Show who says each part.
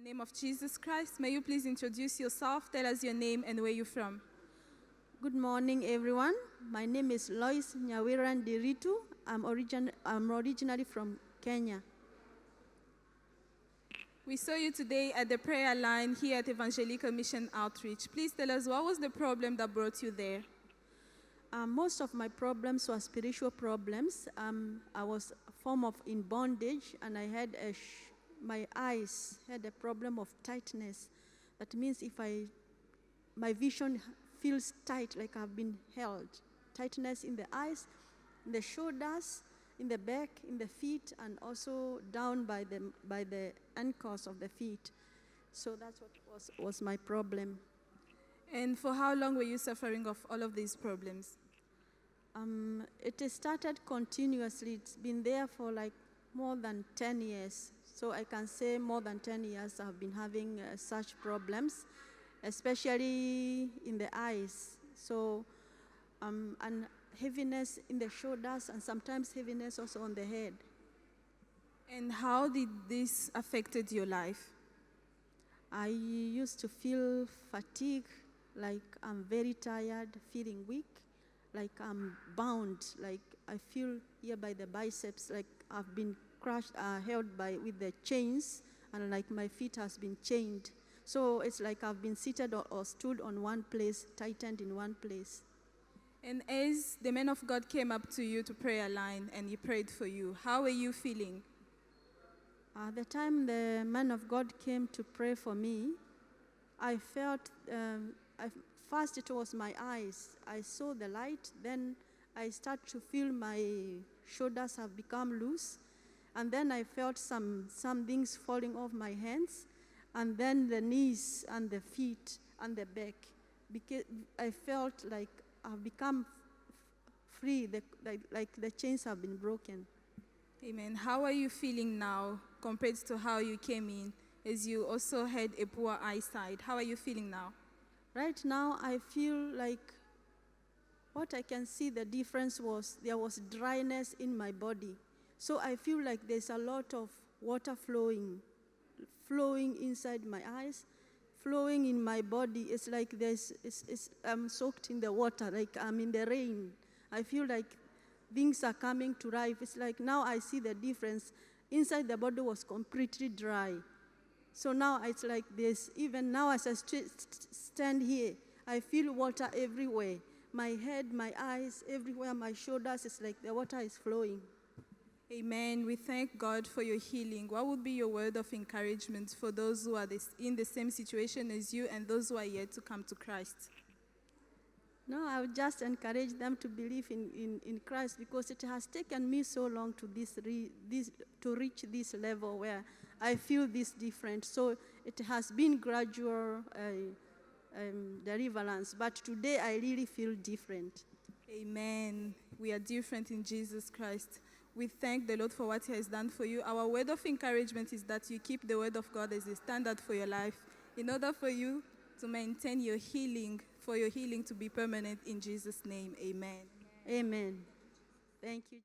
Speaker 1: name of Jesus Christ, may you please introduce yourself, tell us your name and where you're from.
Speaker 2: Good morning, everyone. My name is Lois Nyawiran Diritu. I'm originally from Kenya.
Speaker 1: We saw you today at the prayer line here at Evangelical Mission Outreach. Please tell us, what was the problem that brought you there?
Speaker 2: Most of my problems were spiritual problems. I was a form of in bondage, and I had my eyes had a problem of tightness. That means if my vision feels tight, like I've been held. Tightness in the eyes, in the shoulders, in the back, in the feet, and also down by the ankles of the feet. So that's what was my problem.
Speaker 1: And for how long were you suffering of all of these problems?
Speaker 2: It started continuously. It's been there for like more than 10 years. So I can say more than 10 years I've been having such problems, especially in the eyes. So, and heaviness in the shoulders, and sometimes heaviness also on the head.
Speaker 1: And how did this affected your life?
Speaker 2: I used to feel fatigue, like I'm very tired, feeling weak, like I'm bound, like I feel here by the biceps, like I've been crushed, held with the chains, and like my feet has been chained. So it's like I've been seated or stood on one place, tightened in one place.
Speaker 1: And as the man of God came up to you to prayer line and he prayed for you, how were you feeling?
Speaker 2: The time the man of God came to pray for me, I felt, first it was my eyes. I saw the light, then I started to feel my shoulders have become loose, and then I felt some things falling off my hands, and then the knees and the feet and the back. Because I felt like I've become free, like the chains have been broken.
Speaker 1: Amen. How are you feeling now compared to how you came in, as you also had a poor eyesight? How are you feeling now?
Speaker 2: Right now, I feel like what I can see the difference was there was dryness in my body. So I feel like there's a lot of water flowing inside my eyes, flowing in my body. It's like I'm soaked in the water, like I'm in the rain. I feel like things are coming to life. It's like now I see the difference. Inside the body was completely dry. So now it's like this. Even now as I stand here, I feel water everywhere. My head, my eyes, everywhere, my shoulders, it's like the water is flowing.
Speaker 1: Amen. We thank God for your healing. What would be your word of encouragement for those who are in the same situation as you and those who are yet to come to Christ?
Speaker 2: No, I would just encourage them to believe in Christ, because it has taken me so long to reach this level where I feel this different. So it has been gradual deliverance, but today I really feel different.
Speaker 1: Amen. We are different in Jesus Christ. We thank the Lord for what He has done for you. Our word of encouragement is that you keep the word of God as a standard for your life in order for you to maintain your healing, for your healing to be permanent in Jesus' name. Amen.
Speaker 2: Amen. Thank you.